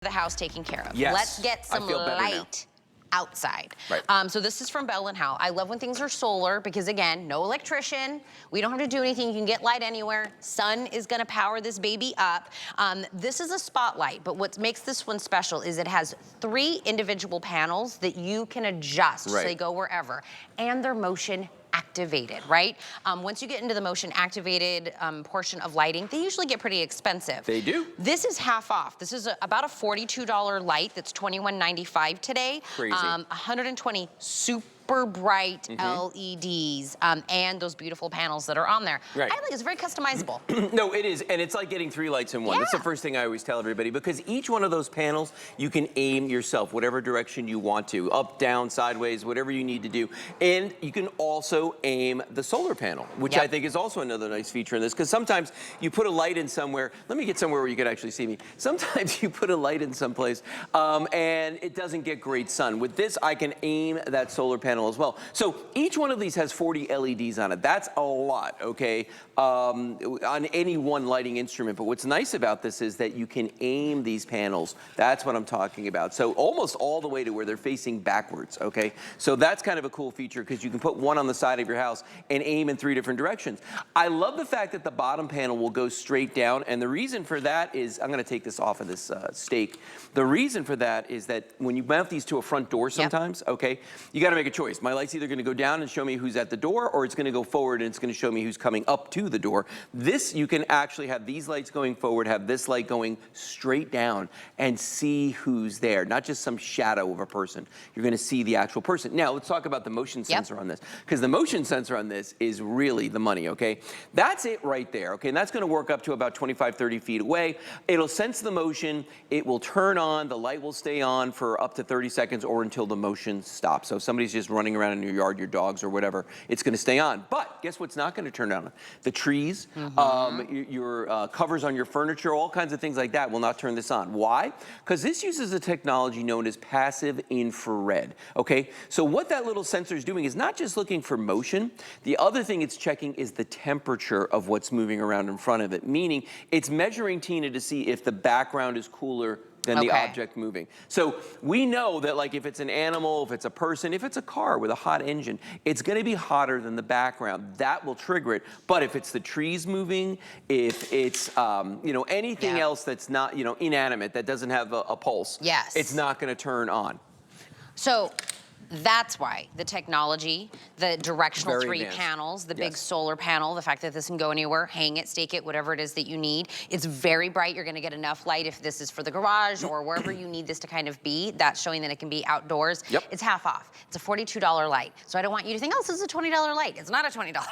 the house taken care of. Yes. Let's get some light outside. Right. So this is from Bell+Howell. I love when things are solar because, again, no electrician. We don't have to do anything. You can get light anywhere. Sun is going to power this baby up. This is a spotlight, but what makes this one special is it has 3 individual panels that you can adjust so they go wherever, and they're motion activated, right? Once you get into the motion activated portion of lighting, they usually get pretty expensive. They do. This is half off. This is about a $42 light that's $21.95 today. Crazy. 120 super bright LEDs and those beautiful panels that are on there. Right. I think it's very customizable. No, it is, and it's like getting 3 lights in one. That's the first thing I always tell everybody, because each one of those panels, you can aim yourself, whatever direction you want to, up, down, sideways, whatever you need to do. And you can also aim the solar panel, which I think is also another nice feature in this, because sometimes you put a light in somewhere. Let me get somewhere where you can actually see me. Sometimes you put a light in someplace and it doesn't get great sun. With this, I can aim that solar panel as well. So each one of these has 40 LEDs on it. That's a lot, okay, on any one lighting instrument. But what's nice about this is that you can aim these panels. That's what I'm talking about. So almost all the way to where they're facing backwards, okay? So that's kind of a cool feature because you can put one on the side of your house and aim in 3 different directions. I love the fact that the bottom panel will go straight down, and the reason for that is, I'm gonna take this off of this stake. The reason for that is that when you mount these to a front door sometimes, okay, you gotta make a choice. My light's either gonna go down and show me who's at the door, or it's gonna go forward and it's gonna show me who's coming up to the door. This, you can actually have these lights going forward, have this light going straight down, and see who's there, not just some shadow of a person. You're gonna see the actual person. Now, let's talk about the motion sensor on this, because the motion sensor on this is really the money, okay? That's it right there, okay? And that's gonna work up to about 25, 30 feet away. It'll sense the motion, it will turn on, the light will stay on for up to 30 seconds or until the motion stops. So if somebody's just running around in your yard, your dogs or whatever, it's gonna stay on. But guess what's not gonna turn on? The trees, your covers on your furniture, all kinds of things like that will not turn this on. Why? Because this uses a technology known as passive infrared, okay? So what that little sensor is doing is not just looking for motion, the other thing it's checking is the temperature of what's moving around in front of it, meaning it's measuring, Tina, to see if the background is cooler than the object moving. So we know that, like, if it's an animal, if it's a person, if it's a car with a hot engine, it's gonna be hotter than the background. That will trigger it. But if it's the trees moving, if it's you know, anything else that's not, you know, inanimate, that doesn't have a pulse, it's not gonna turn on. So that's why the technology, the directional Very 3 advanced. panels, the big solar panel, the fact that this can go anywhere, hang it, stake it, whatever it is that you need. It's very bright. You're gonna get enough light if this is for the garage or wherever you need this to kind of be. That's showing that it can be outdoors. It's half off. It's a $42 light. So I don't want you to think, oh, this is a $20 light. It's not a $20 light.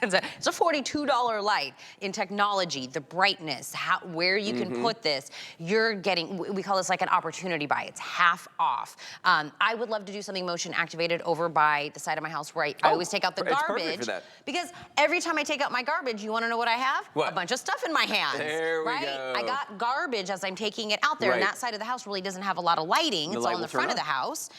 It's a $42 light. In technology, the brightness, where you can put this, you're getting, we call this like an opportunity buy. It's half off. I would love to do something motion activated over by the side of my house where I always take out the garbage. Because every time I take out my garbage, you want to know what I have? A bunch of stuff in my hands. There we go. I got garbage as I'm taking it out there, and that side of the house really doesn't have a lot of lighting. It's all in the front of the house.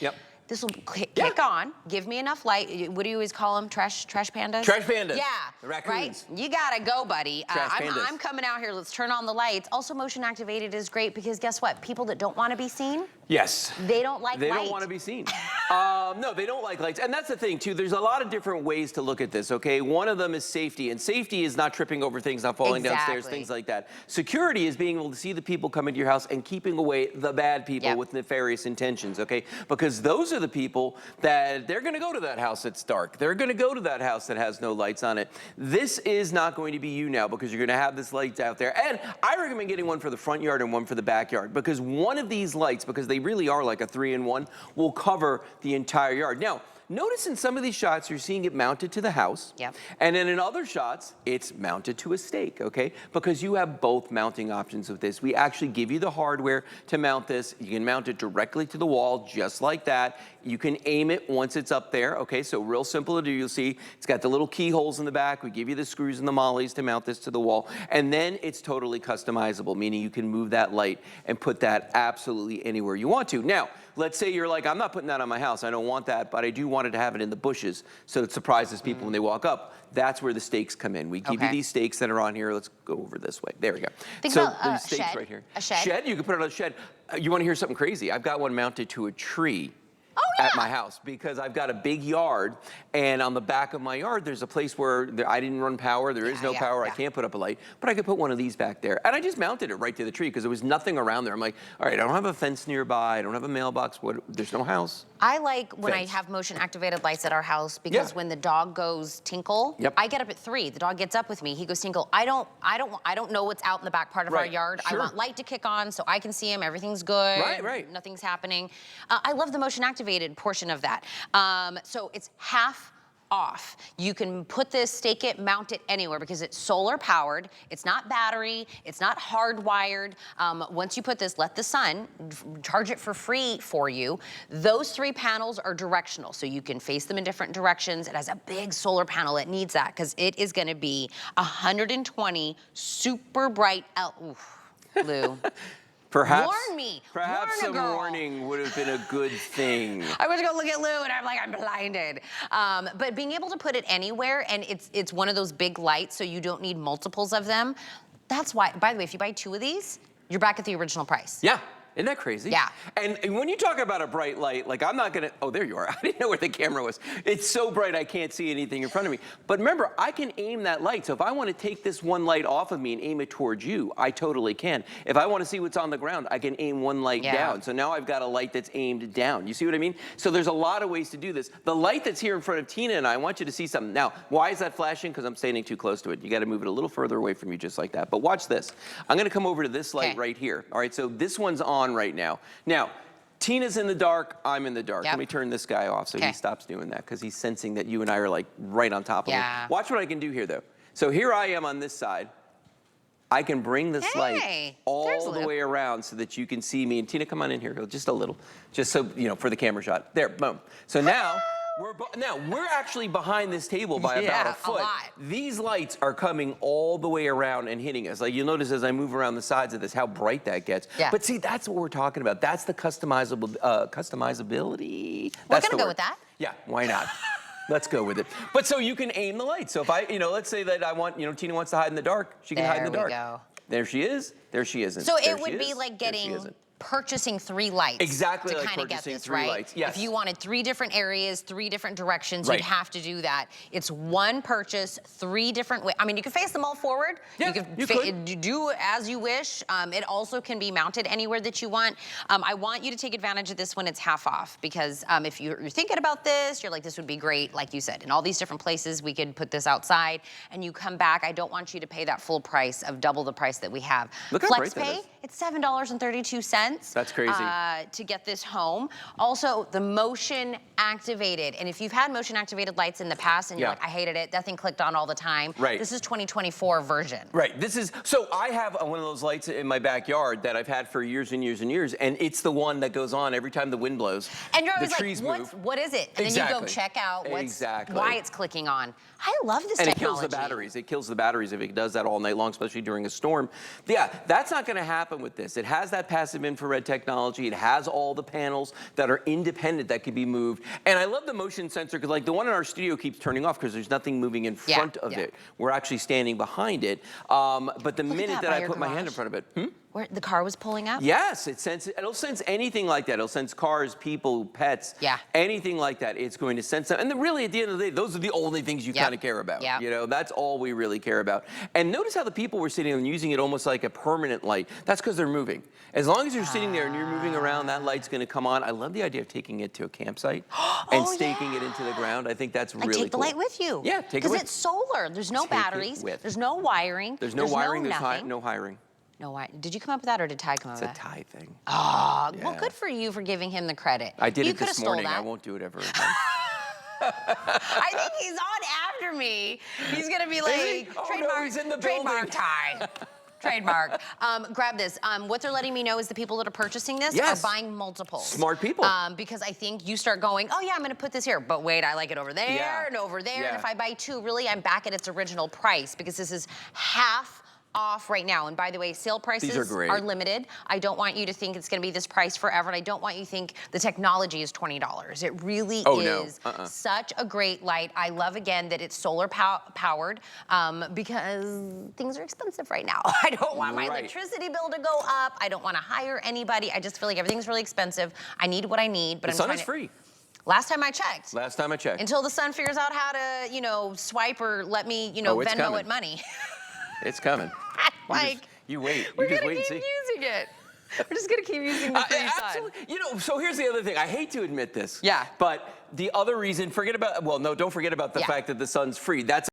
This will kick on, give me enough light. What do you always call them? Trash pandas? Trash pandas. Yeah. The raccoons. Right? You gotta go, buddy. Pandas. I'm coming out here. Let's turn on the lights. Also, motion activated is great because guess what? People that don't want to be seen, they don't like light. They don't want to be seen. No, they don't like lights. And that's the thing, too. There's a lot of different ways to look at this, okay? One of them is safety. And safety is not tripping over things, not falling downstairs, things like that. Security is being able to see the people come into your house and keeping away the bad people with nefarious intentions, okay? Because those are the people that they're going to go to that house that's dark. They're going to go to that house that has no lights on it. This is not going to be you now because you're going to have this lights out there. And I recommend getting one for the front yard and one for the backyard because one of these lights, because they really are like a 3-in-1, will cover the entire yard. Now, notice in some of these shots, you're seeing it mounted to the house. And then in other shots, it's mounted to a stake, okay? Because you have both mounting options with this. We actually give you the hardware to mount this. You can mount it directly to the wall, just like that. You can aim it once it's up there, okay? So real simple to do. You'll see it's got the little keyholes in the back. We give you the screws and the mollies to mount this to the wall. And then it's totally customizable, meaning you can move that light and put that absolutely anywhere you want to. Now, let's say you're like, I'm not putting that on my house. I don't want that, but I do want wanted to have it in the bushes so it surprises people when they walk up. That's where the stakes come in. We give you these stakes that are on here. Let's go over this way. There we go. Think so about these stakes shed. right here. A shed? Shed, you can put it on a shed. You want to hear something crazy? I've got one mounted to a tree. At my house, because I've got a big yard, and on the back of my yard there's a place where I didn't run power, there is no power, I can't put up a light, but I could put one of these back there. And I just mounted it right to the tree because there was nothing around there. I'm like, all right, I don't have a fence nearby, I don't have a mailbox, there's no house. I like when I have motion activated lights at our house because when the dog goes tinkle, I get up at 3. The dog gets up with me. He goes tinkle. I don't know what's out in the back part of our yard. I want light to kick on so I can see him. Everything's good. Nothing's happening. I love the motion activated portion of that. So it's half off. You can put this, stake it, mount it anywhere because it's solar powered. It's not battery. It's not hardwired. Once you put this, let the sun charge it for free for you. Those 3 panels are directional, so you can face them in different directions. It has a big solar panel. It needs that because it is going to be 120 super bright Lou. Perhaps, warn me. Perhaps warn a girl. warning would have been a good thing. I went to go look at Lou and I'm like, I'm blinded. But being able to put it anywhere, and it's one of those big lights, so you don't need multiples of them. That's why, by the way, if you buy 2 of these, you're back at the original price. Yeah. Isn't that crazy? Yeah. And when you talk about a bright light, like I'm not gonna, oh, there you are. I didn't know where the camera was. It's so bright I can't see anything in front of me. But remember, I can aim that light. So if I wanna take this one light off of me and aim it towards you, I totally can. If I wanna see what's on the ground, I can aim one light down. So now I've got a light that's aimed down. You see what I mean? So there's a lot of ways to do this. The light that's here in front of Tina and I want you to see something. Now, why is that flashing? Because I'm standing too close to it. You gotta move it a little further away from you just like that. But watch this. I'm gonna come over to this light right here. All right, so this one's on right now. Now, Tina's in the dark, I'm in the dark. Let me turn this guy off so he stops doing that because he's sensing that you and I are like right on top of him. Watch what I can do here though. So here I am on this side. I can bring this light all the way around so that you can see me. And Tina, come on in here, just a little, just so, you know, for the camera shot. There, boom. So now, we're actually behind this table by about a foot. These lights are coming all the way around and hitting us. Like you'll notice as I move around the sides of this, how bright that gets. But see, that's what we're talking about. That's the customizability. We're gonna go with that. Yeah, why not? Let's go with it. But so you can aim the light. So if I, let's say that I want, Tina wants to hide in the dark. She can hide in the dark. There she is. There she isn't. So it would be like purchasing 3 lights. Exactly, to like kind of get purchasing this, 3 lights. Yes. If you wanted 3 different areas, 3 different directions, you'd have to do that. It's one purchase, 3 different ways. I mean, you can face them all forward. Yeah, you could do as you wish. It also can be mounted anywhere that you want. I want you to take advantage of this when it's half off because if you're thinking about this, you're like, this would be great, like you said. In all these different places, we could put this outside and you come back. I don't want you to pay that full price of double the price that we have. Look how bright that is. It's $7.32. That's crazy. To get this home. Also, the motion activated. And if you've had motion activated lights in the past and you're like, I hated it, that thing clicked on all the time. This is 2024 version. So I have one of those lights in my backyard that I've had for years and years and years, and it's the one that goes on every time the wind blows. And you're always like, what is it? And then you go check out why it's clicking on. I love this technology. And it kills the batteries. It kills the batteries if it does that all night long, especially during a storm. Yeah, that's not gonna happen with this. It has that passive infrared technology. It has all the panels that are independent that can be moved. And I love the motion sensor because like the one in our studio keeps turning off because there's nothing moving in front of it. We're actually standing behind it. But the minute that I put my hand in front of it, where the car was pulling up? Yes, it'll sense anything like that. It'll sense cars, people, pets, anything like that. It's going to sense them. And then really at the end of the day, those are the only things you kind of care about. That's all we really care about. And notice how the people were sitting and using it almost like a permanent light. That's because they're moving. As long as you're sitting there and you're moving around, that light's going to come on. I love the idea of taking it to a campsite and staking it into the ground. I think that's really cool. Take the light with you. Yeah, take it with. Because it's solar. There's no batteries. There's no wiring. There's no wiring. There's no hiring. No, why? Did you come up with that or did Ty come up with that? It's a Ty thing. Oh, well, good for you for giving him the credit. I did it this morning. I won't do it ever again. I think he's on after me. He's going to be like, trademark, he's in the trademark Ty. Trademark. Grab this. What they're letting me know is the people that are purchasing this are buying multiples. Smart people. Because I think you start going, oh yeah, I'm going to put this here, but wait, I like it over there and over there. And if I buy 2, really, I'm back at its original price because this is half off right now. And by the way, sale prices These are great. limited. I don't want you to think it's going to be this price forever, and I don't want you to think the technology is $20. It really is such a great light. I love, again, that it's solar powered because things are expensive right now. I don't want my electricity bill to go up. I don't want to hire anybody. I just feel like everything's really expensive. I need what I need, but the sun is free. Last time I checked. Last time I checked. Until the sun figures out how to, you know, swipe or let me, you know, Venmo it money. It's coming. Like, you wait. We're You just gonna wait and keep see. using it. We're just gonna keep using the free sun. Absolutely. You know, so here's the other thing. I hate to admit this. Yeah. But the other reason, don't forget about the fact that the sun's free. That's